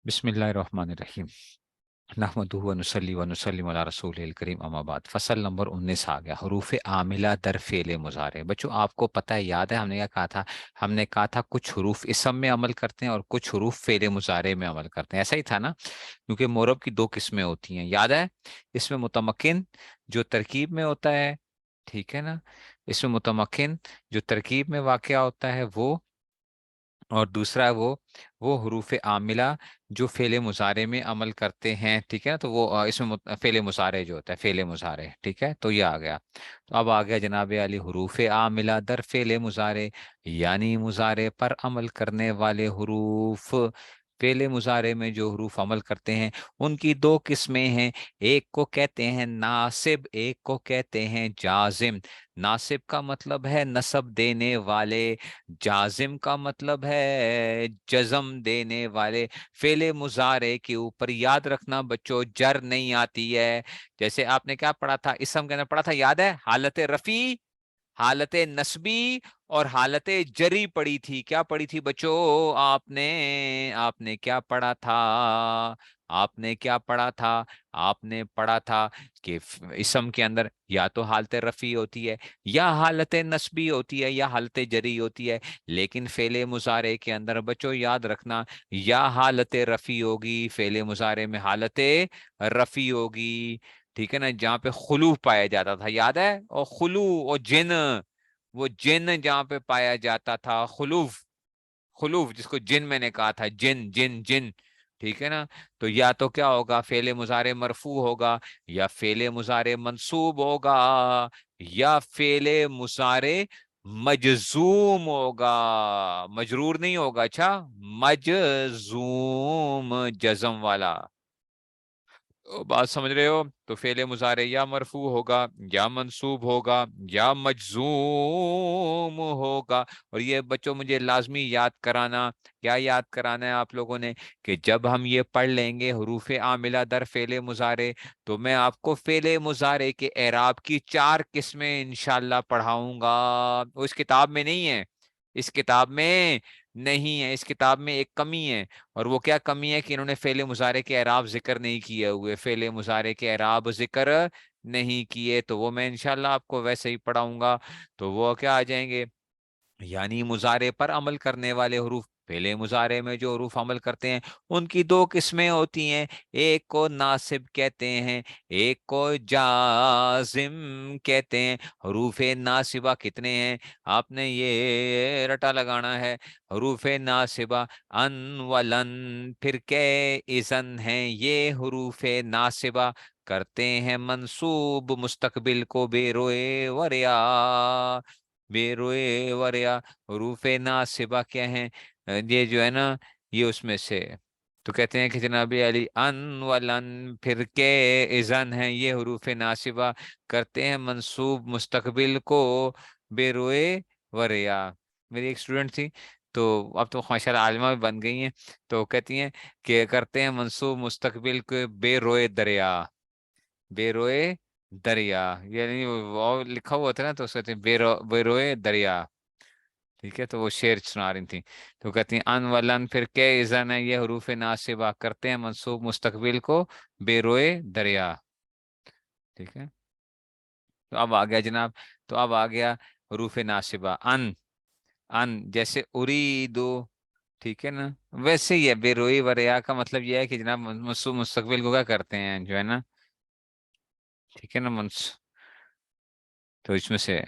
بسم اللہ الرحمن الرحیم نحمدہ و نصلی و نسلم علی رسول الکریم اما بعد فصل نمبر 19 آ گیا حروف عاملہ در فعل مضارع. بچوں آپ کو پتہ ہے، یاد ہے ہم نے کیا کہا تھا؟ ہم نے کہا تھا کچھ حروف اسم میں عمل کرتے ہیں اور کچھ حروف فعل مضارع میں عمل کرتے ہیں. ایسا ہی تھا نا؟ کیونکہ مورب کی دو قسمیں ہوتی ہیں، یاد ہے؟ اس میں متمکن جو ترکیب میں ہوتا ہے، ٹھیک ہے نا؟ اس میں متمکن جو ترکیب میں واقع ہوتا ہے وہ، اور دوسرا ہے وہ حروف عاملہ جو فعل مضارع میں عمل کرتے ہیں. ٹھیک ہے نا؟ تو وہ اس میں فعل مضارع جو ہوتا ہے، فعل مضارع. ٹھیک ہے، تو یہ آ گیا. تو اب آ گیا جناب علی حروف عاملہ در فعل مضارع، یعنی مضارع پر عمل کرنے والے حروف. فعل مضارع میں جو حروف عمل کرتے ہیں ان کی دو قسمیں ہیں. ایک کو کہتے ہیں ناصب، ایک کو کہتے ہیں جازم. ناصب کا مطلب ہے نصب دینے والے، جازم کا مطلب ہے جزم دینے والے. فعل مضارع کے اوپر یاد رکھنا بچوں جر نہیں آتی ہے. جیسے آپ نے کیا پڑھا تھا اسم کے اندر؟ پڑھا تھا، یاد ہے؟ حالت رفع، حالت نصبی اور حالت جری پڑھی تھی. کیا پڑھی تھی بچوں؟ آپ نے کیا پڑھا تھا؟ آپ نے کیا پڑھا تھا؟ آپ نے پڑھا تھا کہ اسم کے اندر یا تو حالت رفع ہوتی ہے، یا حالت نصبی ہوتی ہے، یا حالت جری ہوتی ہے. لیکن فعل مضارع کے اندر بچوں یاد رکھنا یا حالت رفع ہوگی، فعل مضارع میں حالت رفع ہوگی. ٹھیک ہے نا؟ جہاں پہ خلو پایا جاتا تھا، یاد ہے؟ اور خلو اور جن، وہ جن جہاں پہ پایا جاتا تھا، خلوف، خلوف جس کو جن میں نے کہا تھا، جن جن جن. ٹھیک ہے نا؟ تو یا تو کیا ہوگا؟ فعل مضارع مرفوع ہوگا، یا فعل مضارع منصوب ہوگا، یا فعل مضارع مجزوم ہوگا. مجرور نہیں ہوگا، اچھا، مجزوم، جزم والا. بات سمجھ رہے ہو؟ تو فعل مضارع یا مرفوع ہوگا، یا منصوب ہوگا، یا مجزوم ہوگا. اور یہ بچوں مجھے لازمی یاد کرانا. کیا یاد کرانا ہے آپ لوگوں نے؟ کہ جب ہم یہ پڑھ لیں گے حروف عاملہ در فعل مضارع، تو میں آپ کو فعل مضارع کے اعراب کی 4 قسمیں انشاءاللہ پڑھاؤں گا. وہ اس کتاب میں نہیں ہے، اس کتاب میں نہیں ہے. اس کتاب میں ایک کمی ہے، اور وہ کیا کمی ہے؟ کہ انہوں نے فعل مضارع کے اعراب ذکر نہیں کیے ہوئے، فعل مضارع کے اعراب ذکر نہیں کیے. تو وہ میں انشاءاللہ آپ کو ویسے ہی پڑھاؤں گا. تو وہ کیا آ جائیں گے؟ یعنی مضارع پر عمل کرنے والے حروف، فعل مضارع میں جو حروف عمل کرتے ہیں ان کی 2 قسمیں ہوتی ہیں. ایک کو ناصب کہتے ہیں، ایک کو جازم کہتے ہیں. حروف ناصبہ کتنے ہیں؟ آپ نے یہ رٹا لگانا ہے. حروف ناصبہ ان ولن پھر کے اذن ہیں. یہ حروف ناصبہ کرتے ہیں منصوب مستقبل کو بے روئے وریا. بے روئے وریا حروف ناصبہ کیا ہیں؟ یہ جو ہے نا، یہ اس میں سے تو کہتے ہیں کہ جناب علی ان ولن پھر کے اذن ہیں. یہ حروف ناصبہ کرتے ہیں منصوب مستقبل کو بے روئے وریا. میری ایک اسٹوڈنٹ تھی، تو اب تو ماشاءاللہ عالمہ بھی بن گئی ہیں، تو کہتی ہیں کہ کرتے ہیں منصوب مستقبل کو بے روئے دریا. بے روئے دریا، یعنی وہ لکھا ہوا ہوتا ہے نا، تو اس کہتے ہیں بے روئے دریا. ٹھیک ہے، تو وہ شعر سنا رہی تھی. تو کہتی ہیں ان ولن پھر کے اذن ہے، یہ حروف ناصبہ کرتے ہیں منصوب مستقبل کو بے روئے دریا. ٹھیک ہے، تو اب آ گیا جناب. تو اب آ گیا حروف ناصبہ. ان جیسے اریدو، ٹھیک ہے نا؟ ویسے ہی ہے بے روئی وریا کا مطلب یہ ہے کہ جناب منصوب مستقبل کو کیا کرتے ہیں جو ہے نا، ٹھیک ہے نا، تو اس میں سے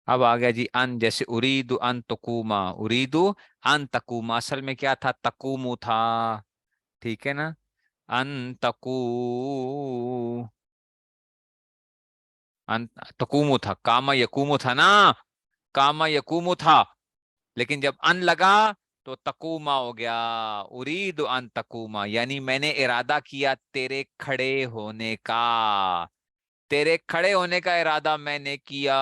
اب آ گیا جی ان. جیسے اریدو ان تقوما، اریدو ان تقوما، اصل میں کیا تھا؟ تقومو تھا. ٹھیک ہے نا؟ ان تقو ان تقومو تھا، کاما یقومو تھا نا، کاما یقومو تھا. لیکن جب ان لگا تو تقوما ہو گیا. ارید ان تقوما یعنی میں نے ارادہ کیا تیرے کھڑے ہونے کا، تیرے کھڑے ہونے کا ارادہ میں نے کیا.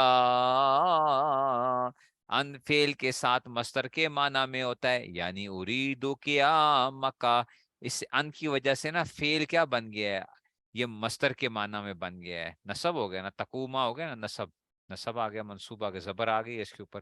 ان فعل کے ساتھ مصدر کے معنی میں ہوتا ہے، یعنی اریدو قیام کا. اس ان کی وجہ سے نا فعل کیا بن گیا ہے؟ یہ مصدر کے معنی میں بن گیا ہے، نصب ہو گیا نا، تقوما ہو گیا نا نصب. نصب آ گیا، منصوب آ گیا، زبر آ گئی اس کے اوپر.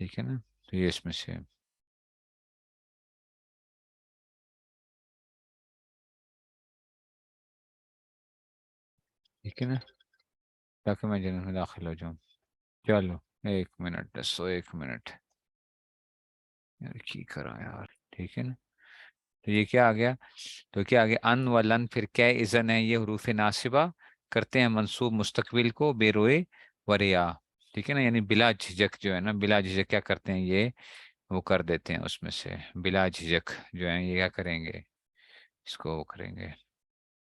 ٹھیک ہے نا، تو یہ اس میں سے ٹھیک ہے نا، تاکہ میں جنرل میں داخل ہو جاؤں. چلو 1 منٹ دسو، 1 منٹ یار کی کرا یار. ٹھیک ہے نا، تو یہ کیا آ گیا؟ تو کیا آ گیا؟ ان و لن پھر کیا اذن ہے، یہ حروف ناصبہ کرتے ہیں منصوب مستقبل کو بے روئے وریا. ٹھیک ہے نا، یعنی بلا جھجک جو ہے نا، بلا جھجک کیا کرتے ہیں یہ، وہ کر دیتے ہیں اس میں سے بلا جھجک جو ہے یہ کیا کریں گے، اس کو وہ کریں گے.